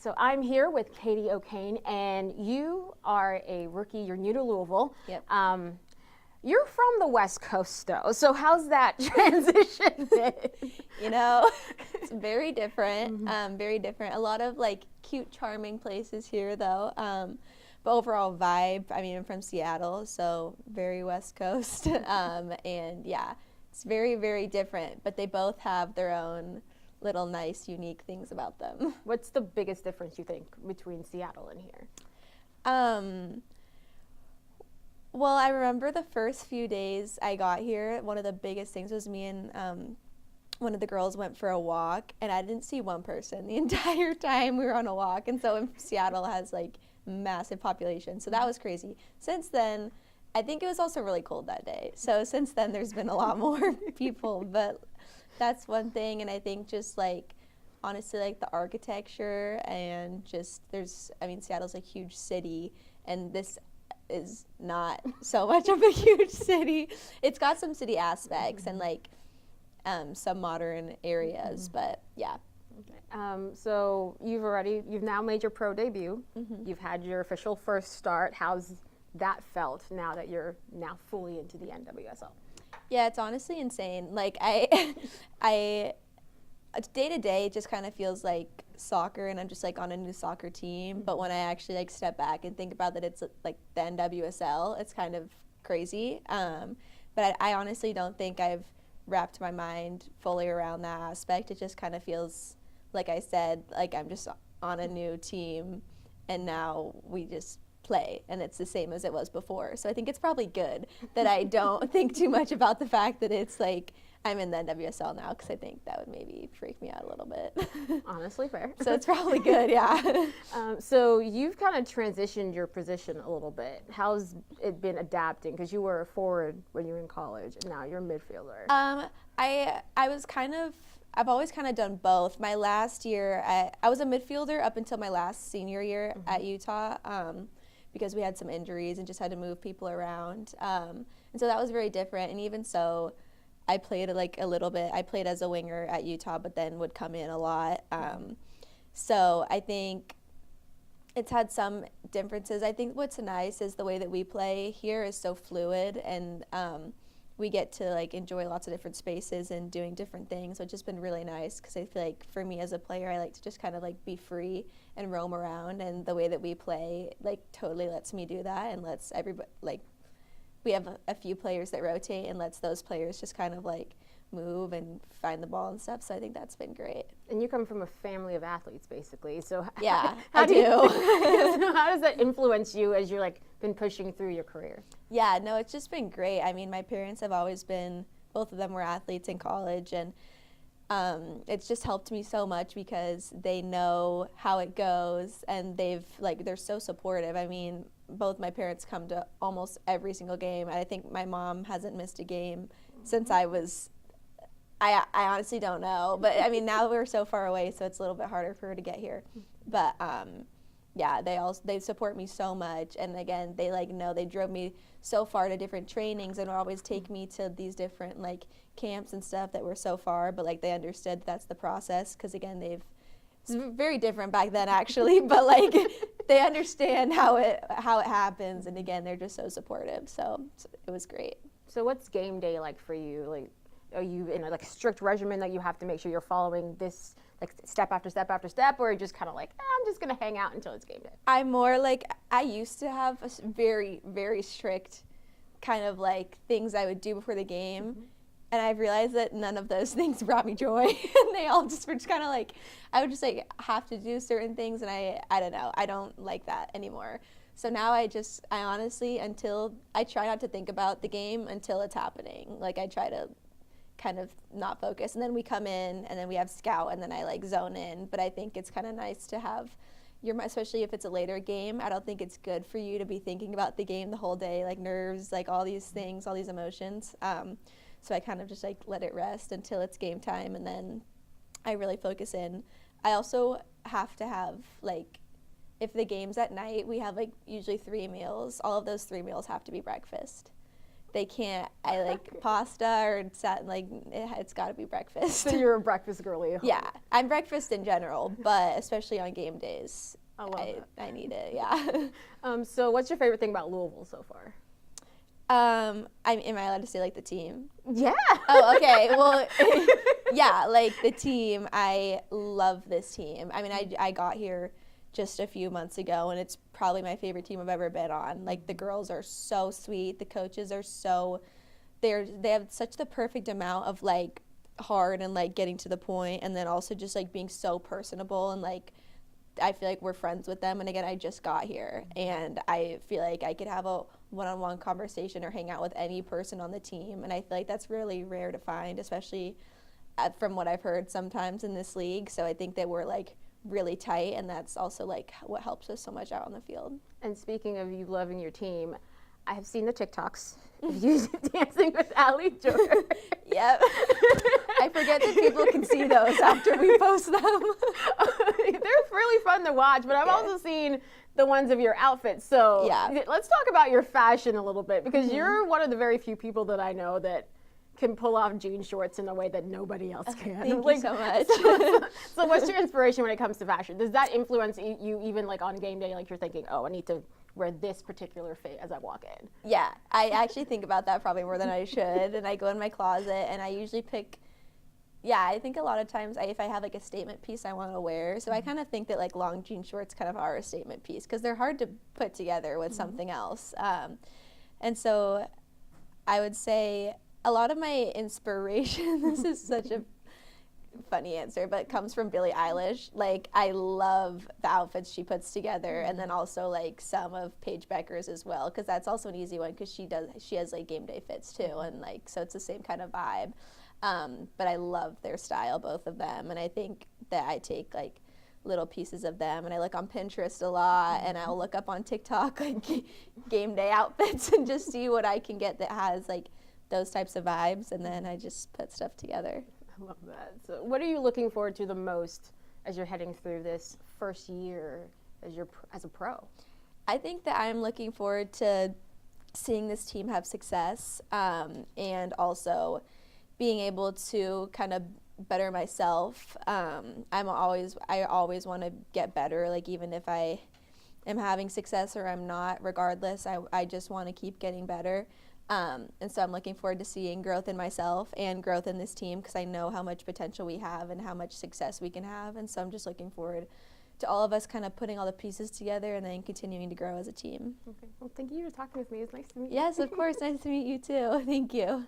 So I'm here with Katie O'Kane, and you are a rookie. You're new to Louisville. Yep. You're from the West Coast, though. So how's that transition been? You know, it's very different. Very different. A lot of like cute, charming places here, though. But overall vibe. I mean, I'm from Seattle, so very West Coast. And yeah, it's very, very different. But they both have their own little nice, unique things about them. What's the biggest difference you think between Seattle and here? Well, I remember the first few days I got here, one of the biggest things was me and one of the girls went for a walk, and I didn't see one person the entire time we were on a walk. And so Seattle has like massive population, so that was crazy. Since then, I think it was also really cold that day. So since then, there's been a lot more people, but that's one thing. And I think just like, honestly, like the architecture and just Seattle's a huge city, and this is not so much of a huge city. It's got some city aspects and like some modern areas, but yeah. Okay. So you've now made your pro debut. You've had your official first start. How's that felt now that you're now fully into the NWSL? Yeah, it's honestly insane. Like I day to day, it just kind of feels like soccer, and I'm just like on a new soccer team. But when I actually like step back and think about that, it's like the NWSL, it's kind of crazy. But I honestly don't think I've wrapped my mind fully around that aspect. It just kind of feels, like I said, like I'm just on a new team, and now we just play, and it's the same as it was before. So I think it's probably good that I don't think too much about the fact that it's like I'm in the NWSL now, because I think that would maybe freak me out a little bit. Honestly, fair. So it's probably good, yeah. So you've kind of transitioned your position a little bit. How's it been adapting? Because you were a forward when you were in college, and now you're a midfielder. I've always kind of done both. My last year, I was a midfielder up until my last senior year at Utah, because we had some injuries and just had to move people around. And so that was very different. And even so, I played like a little bit. I played as a winger at Utah, but then would come in a lot. So I think it's had some differences. I think what's nice is the way that we play here is so fluid, and we get to like enjoy lots of different spaces and doing different things. So it's just been really nice, because I feel like for me as a player, I like to just kind of like be free and roam around, and the way that we play like totally lets me do that, and lets everybody, like we have a few players that rotate and lets those players just kind of like move and find the ball and stuff. So I think that's been great. And you come from a family of athletes, basically. So yeah, how I do. So how does that influence you as you're like been pushing through your career? Yeah, no, it's just been great. I mean, my parents have always been, both of them were athletes in college, and it's just helped me so much because they know how it goes, and they're so supportive. I mean, both my parents come to almost every single game. I think my mom hasn't missed a game since I honestly don't know. But I mean, now we're so far away, so it's a little bit harder for her to get here. But yeah, they support me so much. And again, they they drove me so far to different trainings and would always take me to these different like camps and stuff that were so far. But like they understood that's the process, because again, it's very different back then actually, but like they understand how it happens, and again, they're just so supportive. So it was great. So what's game day like for you? Like, are you in a like strict regimen that you have to make sure you're following this like step after step after step, or are you just kind of like, I'm just gonna hang out until it's game day? I'm more like, I used to have a very, very strict kind of like things I would do before the game. And I've realized that none of those things brought me joy. And they all just were just kind of like, I would just like have to do certain things, and I don't know, I don't like that anymore. So now I honestly, I try not to think about the game until it's happening. Like I try to kind of not focus, and then we come in, and then we have scout, and then I like zone in. But I think it's kind of nice to have especially if it's a later game, I don't think it's good for you to be thinking about the game the whole day, like nerves, like all these things, all these emotions. So I kind of just like let it rest until it's game time, and then I really focus in. I also have to have like, if the game's at night, we have like usually 3 meals. All of those 3 meals have to be breakfast. they can't. I like pasta or it's got to be breakfast. So you're a breakfast girly at home. Yeah, I'm breakfast in general, but especially on game days, I love it. I need it. Yeah. So what's your favorite thing about Louisville so far? Am I allowed to say like the team? Yeah. Oh, okay. Well, yeah, like the team. I love this team. I mean, I got here just a few months ago, and it's probably my favorite team I've ever been on. Like the girls are so sweet. The coaches are they have such the perfect amount of like hard and like getting to the point, and then also just like being so personable, and like I feel like we're friends with them. And again, I just got here, and I feel like I could have a one-on-one conversation or hang out with any person on the team, and I feel like that's really rare to find, especially from what I've heard sometimes in this league. So I think that we're like really tight, and that's also like what helps us so much out on the field. And speaking of you loving your team, I have seen the TikToks of you dancing with Allie Joker. Yep. I forget that people can see those after we post them. They're really fun to watch, but I've also seen the ones of your outfits. So let's talk about your fashion a little bit, because you're one of the very few people that I know that can pull off jean shorts in a way that nobody else can. Thank you so much. So what's your inspiration when it comes to fashion? Does that influence you even like on game day? Like you're thinking, oh, I need to wear this particular fit as I walk in. Yeah, I actually think about that probably more than I should. And I go in my closet and I usually pick, I think a lot of times if I have like a statement piece I want to wear. So I kind of think that like long jean shorts kind of are a statement piece because they're hard to put together with something else. And so I would say a lot of my inspiration, this is such a funny answer, but it comes from Billie Eilish. Like I love the outfits she puts together, and then also like some of Paige Becker's as well, because that's also an easy one because she has like game day fits too, and like so it's the same kind of vibe. But I love their style, both of them, and I think that I take like little pieces of them, and I look on Pinterest a lot, and I'll look up on TikTok like game day outfits and just see what I can get that has like those types of vibes, and then I just put stuff together. I love that. So what are you looking forward to the most as you're heading through this first year as a pro? I think that I'm looking forward to seeing this team have success, and also being able to kind of better myself. I always want to get better, like even if I am having success or I'm not, regardless, I just want to keep getting better. And so I'm looking forward to seeing growth in myself and growth in this team, because I know how much potential we have and how much success we can have. And so I'm just looking forward to all of us kind of putting all the pieces together and then continuing to grow as a team. Okay. Well, thank you for talking with me. It's nice to meet you. Yes, of course. Nice to meet you too. Thank you.